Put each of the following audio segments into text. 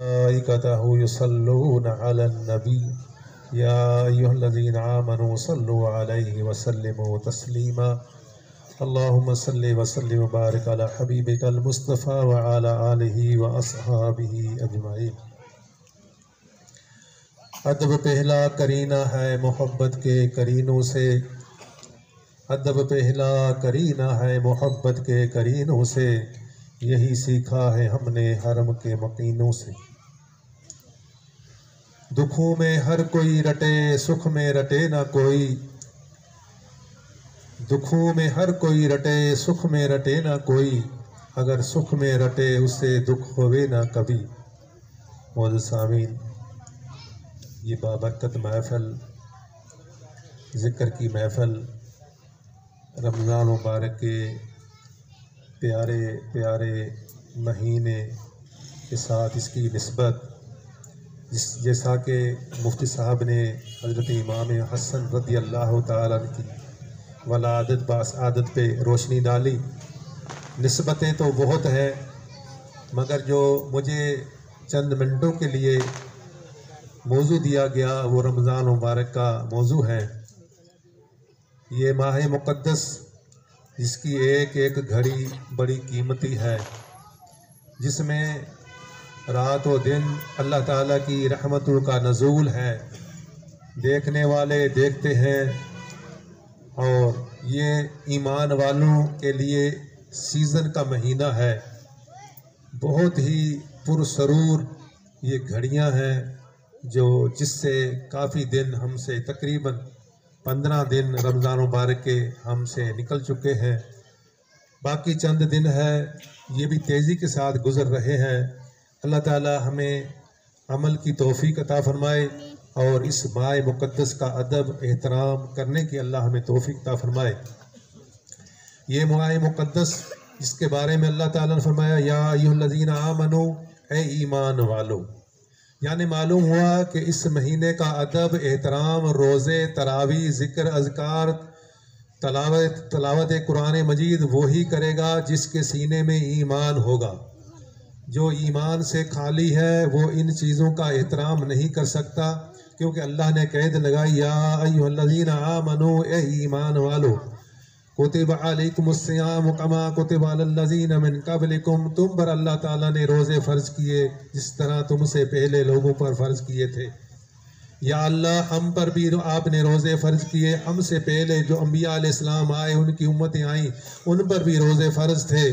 मलाइकतहु युसल्लूना Alan नबी या अय्युहल्लज़ीना आमनू सल्लु अलैहि वसल्लिमू तस्लीमा। अल्लाहुम्मा सल्लि व सल्लिम व बारिक अला हबीबिकल मुस्तफ़ा व अला आलिहि व अस्हाबिहि अजमाइन। अदब पहला करीना है मोहब्बत के करीनों से, अदब पहला करीना है मोहब्बत के करीनों से, यही सीखा है हमने हरम के मकीनों से। दुखों में हर कोई रटे सुख में रटे ना कोई, दुखों में हर कोई रटे सुख में रटे ना कोई, अगर सुख में रटे उससे दुख होवे ना कभी। मौजूद सामीन, ये बाबरकत महफल, ज़िक्र की महफल, रमज़ान मुबारक के प्यारे प्यारे महीने के साथ इसकी निस्बत, जैसा कि मुफ्ती साहब ने हज़रत इमाम हसन रज़ी अल्लाह तआला की वलादत बास आदत पे रोशनी डाली। निस्बतें तो बहुत हैं, मगर जो मुझे चंद मिनटों के लिए मौजू दिया गया वो रमज़ान मुबारक का मौजू है। ये माह मुक़द्दस जिसकी एक एक घड़ी बड़ी कीमती है, जिसमें रात व दिन अल्लाह ताला की रहमतों का नज़ूल है। देखने वाले देखते हैं, और ये ईमान वालों के लिए सीज़न का महीना है। बहुत ही पुरसरूर ये घड़ियां हैं जो जिससे काफ़ी दिन हमसे तकरीबन 15 दिन रमज़ान मुबारक के हमसे निकल चुके हैं। बाकी चंद दिन है ये भी तेज़ी के साथ गुज़र रहे हैं। अल्लाह ताला हमें अमल की तौफीक अता फरमाए और इस माह मुक़द्दस का अदब एहतराम करने की अल्लाह हमें तौफीक अता फरमाए। ये माह मुक़द्दस जिसके बारे में अल्लाह ताला ने फरमाया या अय्युहल्लज़ीना आमनू, ए ईमान वालो, यानी मालूम हुआ कि इस महीने का अदब एहतराम रोज़े तरावी ज़िक्र अज़कार तलावत कुरान मजीद वही करेगा जिसके सीने में ईमान होगा। जो ईमान से खाली है वो इन चीज़ों का एहतराम नहीं कर सकता, क्योंकि अल्लाह ने कैद लगाई या अय्युहल्लज़ीना आमनू, ए ईमान वालो, कुतिबा अलैकुमुस्सियाम कमा कुतिबा अलल्लज़ीना मिन क़ब्लिकुम, तुम पर अल्लाह ताला ने रोज़े फ़र्ज़ किए जिस तरह तुमसे पहले लोगों पर फ़र्ज़ किए थे। या अल्लाह, हम पर भी आपने रोज़े फ़र्ज़ किए, हमसे पहले जो अम्बिया अलैहिस्सलाम आए उनकी उम्मतें आईं उन पर भी रोज़े फ़र्ज़ थे।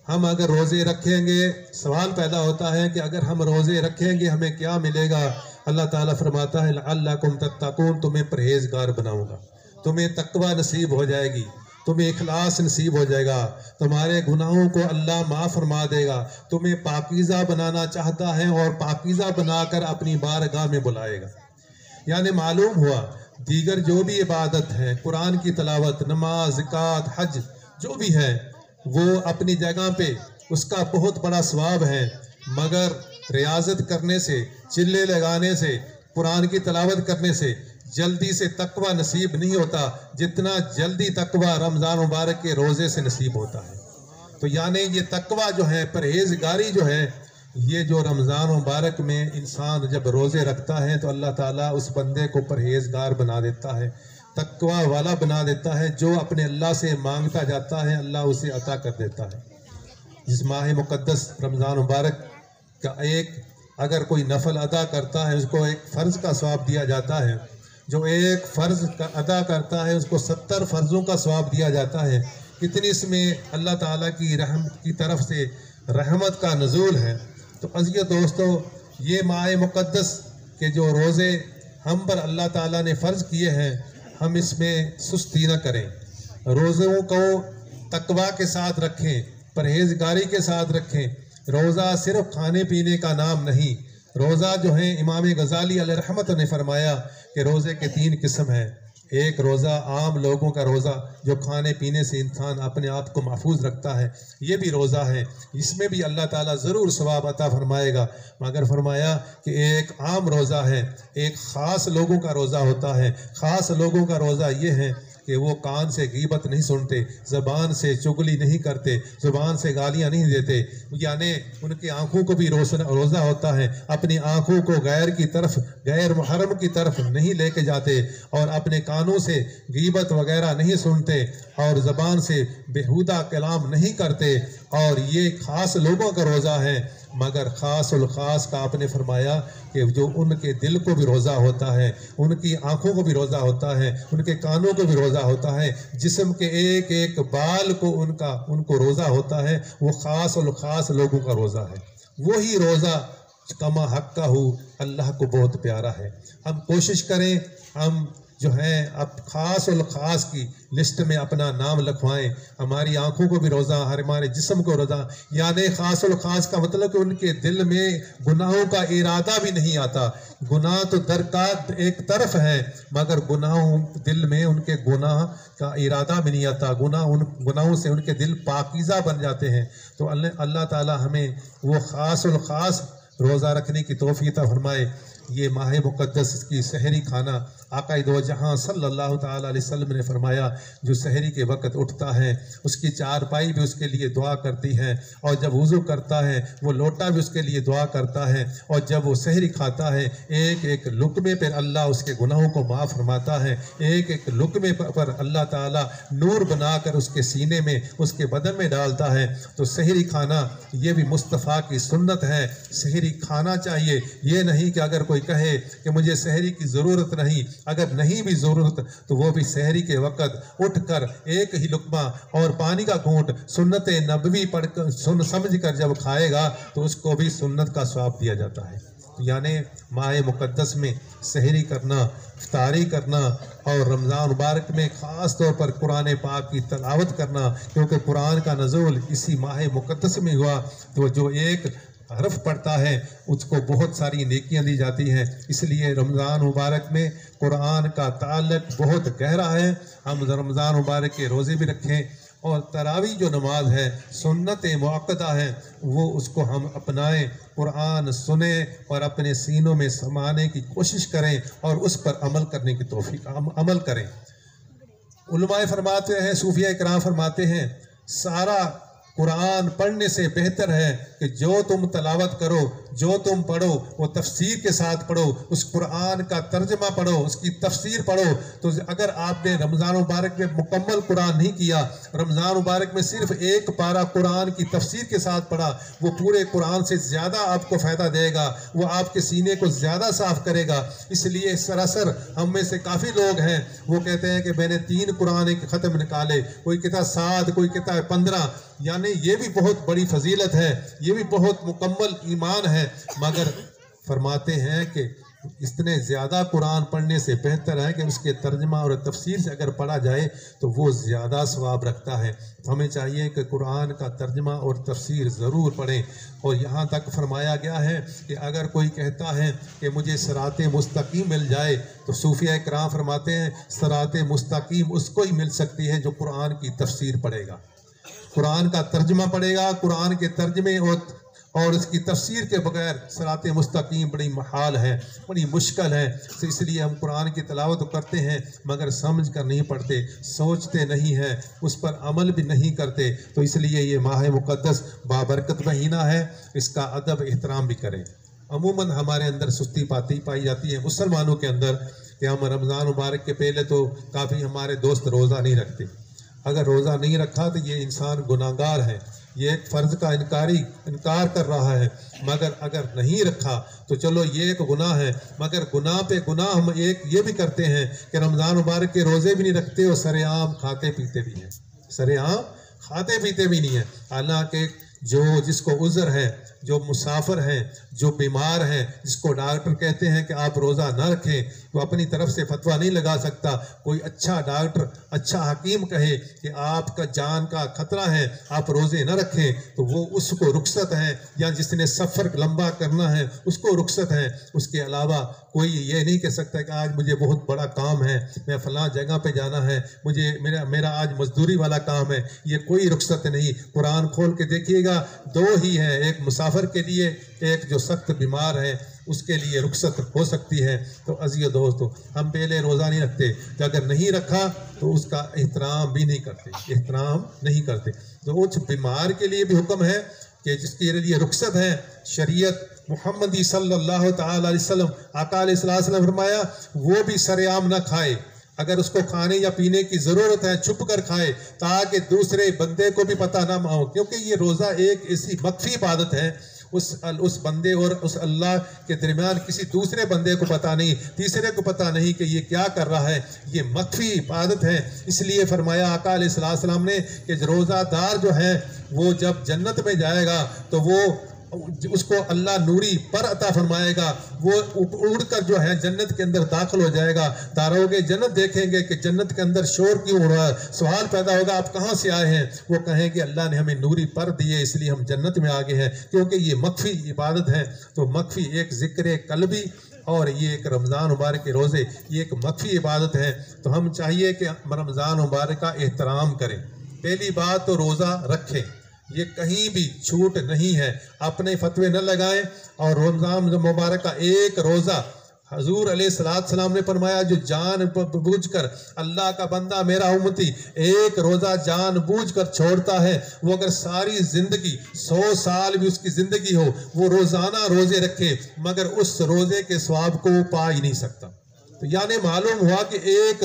हम अगर रोज़े रखेंगे, सवाल पैदा होता है कि अगर हम रोज़े रखेंगे हमें क्या मिलेगा। अल्लाह ताला फरमाता है लअल्लकुम तत्तकून, तुम्हें परहेज़गार बनाऊँगा, तुम्हें तक़वा नसीब हो जाएगी, तुम्हें इखलास नसीब हो जाएगा, तुम्हारे गुनाहों को अल्लाह माफ़ फरमा देगा, तुम्हें पाकीज़ा बनाना चाहता है और पाकीज़ा बनाकर अपनी बारगाह में बुलाएगा। यानी मालूम हुआ दीगर जो भी इबादत है, कुरान की तलावत, नमाज, ज़कात, हज जो भी है वो अपनी जगह पे उसका बहुत बड़ा सवाब है, मगर रियाजत करने से, चिल्ले लगाने से, कुरान की तलावत करने से जल्दी से तकवा नसीब नहीं होता जितना जल्दी तकवा रमज़ान मुबारक के रोज़े से नसीब होता है। तो यानी ये तकवा जो है, परहेज़गारी जो है, ये जो रमज़ान मुबारक में इंसान जब रोज़े रखता है तो अल्लाह ताला उस बंदे को परहेज़गार बना देता है, तकवा वाला बना देता है। जो अपने अल्लाह से मांगता जाता है अल्लाह उसे अता कर देता है। जिस माह मुक़द्दस रमज़ान मुबारक का एक अगर कोई नफल अदा करता है उसको एक फ़र्ज़ का सवाब दिया जाता है, जो एक फ़र्ज़ का अदा करता है उसको 70 फ़र्ज़ों का सवाब दिया जाता है। कितनी इसमें अल्लाह ताला की रहमत की तरफ से रहमत का नज़ूल है। तो अज़ीज़ दोस्तों, ये माह मुक़द्दस के जो रोज़े हम पर अल्लाह ताला ने फ़र्ज़ किए हैं, हम इसमें सुस्ती न करें, रोज़ों को तकवा के साथ रखें, परहेज़गारी के साथ रखें। रोज़ा सिर्फ खाने पीने का नाम नहीं। रोज़ा जो है, इमाम गज़ाली अलैहि रहमत ने फरमाया कि रोज़े के 3 किस्म हैं। एक रोज़ा आम लोगों का रोज़ा जो खाने पीने से इंसान अपने आप को महफूज रखता है, ये भी रोज़ा है, इसमें भी अल्लाह ताला ज़रूर सवाब अता फरमाएगा। मगर फरमाया कि एक आम रोज़ा है, एक ख़ास लोगों का रोज़ा होता है। ख़ास लोगों का रोज़ा ये है कि वो कान से गीबत नहीं सुनते, ज़बान से चुगली नहीं करते, ज़ुबान से गालियाँ नहीं देते, यानी उनकी आँखों को भी रोज़ा होता है, अपनी आँखों को गैर की तरफ, गैर मुहर्रम की तरफ नहीं लेके जाते, और अपने कानों से गीबत वगैरह नहीं सुनते, और ज़बान से बेहुदा कलाम नहीं करते। और ये ख़ास लोगों का रोज़ा है, मगर ख़ास उल ख़ास का आपने फरमाया कि जो उनके दिल को भी रोज़ा होता है, उनकी आँखों को भी रोज़ा होता है, उनके कानों को भी रोज़ा होता है, जिस्म के एक एक बाल को उनको रोज़ा होता है। वो ख़ास उल ख़ास लोगों का रोज़ा है। वही रोज़ा कमा हक़्क़ा हो अल्लाह को बहुत प्यारा है। हम कोशिश करें, हम जो है अब ख़ास उल ख़ास की लिस्ट में अपना नाम लिखवाएं। हमारी आंखों को भी रोज़ा, हमारे जिस्म को रोज़ा, यानी ख़ास उल ख़ास का मतलब कि उनके दिल में गुनाहों का इरादा भी नहीं आता। गुनाह तो दरकात एक तरफ है, मगर गुनाहों दिल में उनके गुनाह का इरादा भी नहीं आता। उन गुनाहों से उनके दिल पाकीज़ा बन जाते हैं। तो अल्लाह ताला हमें वो ख़ास उल ख़ास रोज़ा रखने की तौफ़ीक़ फरमाए। ये माह मुक़द्दस की सहरी खाना आका दो जहां सल्लल्लाहु ताला अलैहि वसल्लम ने फरमाया, जो सहरी के वक़्त उठता है उसकी चारपाई भी उसके लिए दुआ करती है, और जब वुज़ू करता है वो लोटा भी उसके लिए दुआ करता है, और जब वो सहरी खाता है एक एक लुक़मे पर अल्लाह उसके गुनाहों को माफ़ फरमाता है। एक एक लुक़मे पर अल्लाह ताला नूर बनाकर उसके सीने में, उसके बदन में डालता है। तो सहरी खाना ये भी मुस्तफ़ा की सुन्नत है, सहरी खाना चाहिए। ये नहीं कि अगर कोई कहे कि मुझे सहरी की ज़रूरत नहीं, अगर नहीं भी ज़रूरत तो वो भी सहरी के वक़्त उठकर एक ही लुक़मा और पानी का घूंट सुन्नत नबवी पढ़कर सुन समझ कर जब खाएगा तो उसको भी सुन्नत का स्वाब दिया जाता है। यानी माह मुक़द्दस में सहरी करना, इफ्तारी करना, और रमज़ान मुबारक में ख़ास तौर पर कुरान पाक की तलावत करना, क्योंकि कुरान का नज़ूल इसी माह मुक़द्दस में हुआ। तो जो एक हरफ पढ़ता है उसको बहुत सारी नेकियां दी जाती हैं। इसलिए रमज़ान मुबारक में कुरान का ताल्लुक बहुत गहरा है। हम रमज़ान मुबारक के रोज़े भी रखें, और तरावी जो नमाज है सुन्नत मुअक्कदा है, वो उसको हम अपनाएं, कुरान सुने और अपने सीनों में समाने की कोशिश करें और उस पर अमल करने की तौफीक अमल करें। उलमाए फरमाते हैं, सूफिया इकराम फरमाते हैं, सारा कुरान पढ़ने से बेहतर है कि जो तुम तलावत करो, जो तुम पढ़ो वो तफसीर के साथ पढ़ो, उस कुरान का तर्जमा पढ़ो, उसकी तफसीर पढ़ो। तो अगर आपने रमज़ान मुबारक में मुकम्मल कुरान नहीं किया, रमज़ान मुबारक में सिर्फ एक पारा कुरान की तफसीर के साथ पढ़ा, वो पूरे कुरान से ज़्यादा आपको फ़ायदा देगा, वो आपके सीने को ज़्यादा साफ़ करेगा। इसलिए सरासर हम में से काफ़ी लोग हैं वो कहते हैं कि मैंने 3 कुरान के ख़त्म निकाले, कोई कहता 7, कोई कहता 15। यानी ये भी बहुत बड़ी फजीलत है, ये भी बहुत मुकम्मल ईमान है, मगर फरमाते हैं कि इतने ज़्यादा कुरान पढ़ने से बेहतर है कि उसके तर्जमा और तफसीर से अगर पढ़ा जाए तो वो ज़्यादा सवाब रखता है। हमें चाहिए कि कुरान का तर्जमा और तफसीर ज़रूर पढ़ें। और यहाँ तक फरमाया गया है कि अगर कोई कहता है कि मुझे सिराते मुस्तकीम मिल जाए, तो सूफिया इकराम फरमाते हैं सिराते मुस्तकीम उसको ही मिल सकती है जो कुरान की तफसीर पढ़ेगा, कुरान का तर्जमा पढ़ेगा। कुरान के तर्जमे और इसकी तफसीर के बगैर सिराते मुस्तकीम बड़ी महाल है, बड़ी मुश्किल है। तो इसलिए हम कुरान की तलावत तो करते हैं मगर समझ कर नहीं पढ़ते, सोचते नहीं हैं, उस पर अमल भी नहीं करते। तो इसलिए ये माह मुक़द्दस बाबरकत महीना है, इसका अदब एहतराम भी करें। अमूमन हमारे अंदर सुस्ती पाई जाती है मुसलमानों के अंदर कि हम रमज़ान मुबारक के पहले तो काफ़ी हमारे दोस्त रोज़ा नहीं रखते। अगर रोज़ा नहीं रखा तो ये इंसान गुनाहगार है, ये एक फ़र्ज़ का इनकार कर रहा है। मगर अगर नहीं रखा तो चलो ये एक गुनाह है, मगर गुनाह पे गुनाह हम एक ये भी करते हैं कि रमज़ान मुबारक के रोज़े भी नहीं रखते और सरेआम खाते पीते भी हैं, सरेआम खाते पीते भी नहीं है। हालांकि जिसको उज़र है, जो मुसाफिर हैं, जो बीमार हैं, जिसको डॉक्टर कहते हैं कि आप रोज़ा ना रखें, वो अपनी तरफ से फतवा नहीं लगा सकता। कोई अच्छा डॉक्टर, अच्छा हकीम कहे कि आपका जान का खतरा है, आप रोज़े न रखें, तो वो उसको रुख्सत है, या जिसने सफ़र लंबा करना है उसको रुख्सत है। उसके अलावा कोई ये नहीं कह सकता कि आज मुझे बहुत बड़ा काम है, मैं फ़लाँ जगह पे जाना है, मुझे मेरा आज मजदूरी वाला काम है, ये कोई रुख्सत नहीं। कुरान खोल के देखिएगा, 2 ही हैं, एक मुसाफिर के लिए, एक जो सख्त बीमार है। उसके लिए रुखसत हो सकती है। तो अज़ीज़ दोस्तों, हम पहले रोज़ा नहीं रखते, तो अगर नहीं रखा तो उसका एहतराम भी नहीं करते, एहतराम नहीं करते। तो उस बीमार के लिए भी हुक्म है कि जिसके लिए रुखसत है, शरीयत मुहम्मदी सल्लल्लाहु तआला अलैहि वसल्लम, आका अलैहिस्सलाम ने फरमाया वो भी सरेआम ना खाए, अगर उसको खाने या पीने की ज़रूरत है छुप कर खाए, ताकि दूसरे बंदे को भी पता ना हो, क्योंकि ये रोज़ा एक ऐसी मख्फी इबादत है, उस बंदे और उस अल्लाह के दरमियान किसी दूसरे बंदे को पता नहीं, तीसरे को पता नहीं कि ये क्या कर रहा है, ये मख्फी इबादत है। इसलिए फरमाया आका अलैहिस्सलाम ने कि रोज़ादार जो है वो जब जन्नत में जाएगा तो वो उसको अल्लाह नूरी पर अता फरमाएगा, वो उड़कर जो है जन्नत के अंदर दाखिल हो जाएगा। दारोगे जन्नत देखेंगे कि जन्नत के अंदर शोर क्यों हो रहा है, सवाल पैदा होगा आप कहाँ से आए हैं, वो कहेंगे अल्लाह ने हमें नूरी पर दिए इसलिए हम जन्नत में आ गए हैं, क्योंकि ये मख्फी इबादत है। तो मख्फी एक ज़िक्र कल्बी और ये एक रमज़ान मुबारक के रोज़े, ये एक मख्फी इबादत है। तो हम चाहिए कि रमज़ान मुबारक का एहतराम करें। पहली बात तो रोज़ा रखें, ये कहीं भी छूट नहीं है, अपने फतवे न लगाएं। और रमज़ान मुबारक का एक रोज़ा हजूर अलैहिस्सलाम ने फरमाया जो जान बूझ कर अल्लाह का बंदा मेरा उम्मती एक रोज़ा जान बूझ कर छोड़ता है, वो अगर सारी ज़िंदगी 100 साल भी उसकी ज़िंदगी हो वो रोज़ाना रोज़े रखे मगर उस रोज़े के स्वाब को पा ही नहीं सकता। तो यानी मालूम हुआ कि एक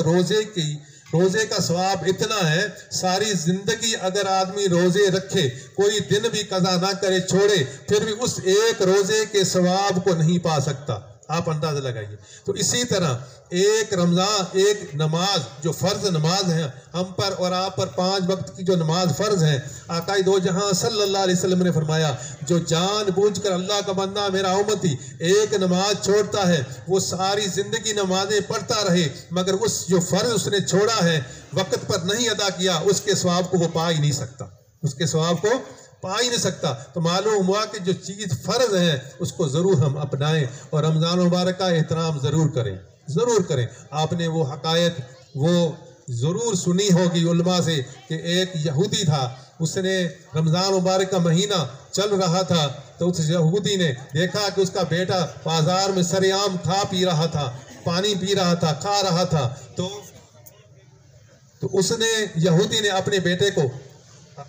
रोज़े का स्वाब इतना है, सारी ज़िंदगी अगर आदमी रोज़े रखे, कोई दिन भी कज़ा ना करे, छोड़े, फिर भी उस एक रोज़े के स्वाब को नहीं पा सकता। आप अंदाज़ा लगाइए। तो इसी तरह एक रमज़ान, एक नमाज जो फ़र्ज़ नमाज है हम पर और आप पर, 5 वक्त की जो नमाज फ़र्ज़ है, आकाए दो जहां सल्लल्लाहु अलैहि वसल्लम ने फरमाया जो जान बूझ कर अल्लाह का बंदा मेरा उम्मती एक नमाज छोड़ता है वो सारी ज़िंदगी नमाजें पढ़ता रहे मगर उस जो फ़र्ज़ उसने छोड़ा है वक्त पर नहीं अदा किया, उसके सवाब को वो पा ही नहीं सकता, उसके सवाब को पा ही नहीं सकता। तो मालूम हुआ कि जो चीज़ फ़र्ज है उसको ज़रूर हम अपनाएं और रमज़ान मुबारक का एहतराम ज़रूर करें, ज़रूर करें। आपने वो हकायत वो ज़रूर सुनी होगी उलमा से कि एक यहूदी था, उसने रमज़ान मुबारक का महीना चल रहा था तो उस यहूदी ने देखा कि उसका बेटा बाज़ार में सरेआम खा पी रहा था, पानी पी रहा था, खा रहा था। तो उसने यहूदी ने अपने बेटे को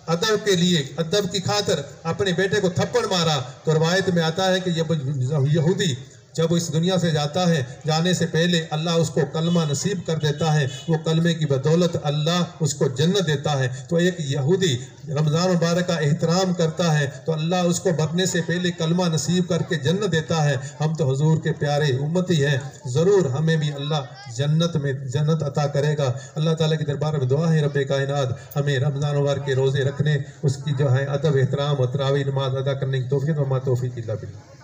अदब के लिए, अदब की खातिर अपने बेटे को थप्पड़ मारा। तो रवायत में आता है कि यहूदी जब इस दुनिया से जाता है, जाने से पहले अल्लाह उसको कलमा नसीब कर देता है, वो कलमे की बदौलत अल्लाह उसको जन्नत देता है। तो एक यहूदी रमज़ान मुबारक का एहतराम करता है तो अल्लाह उसको मरने से पहले कलमा नसीब करके जन्नत देता है। हम तो हुजूर के प्यारे उम्मती हैं, ज़रूर हमें भी अल्लाह जन्नत अता करेगा। अल्लाह ताला की दरबार में दुआ है रब्बे कायनात हमें रमज़ान मुबारक के रोज़े रखने, उसकी जो है अदब एहतराम और तरावी नमाज अदा करने की तौफीक व मा तौफीक इल्ला बिल्लाह।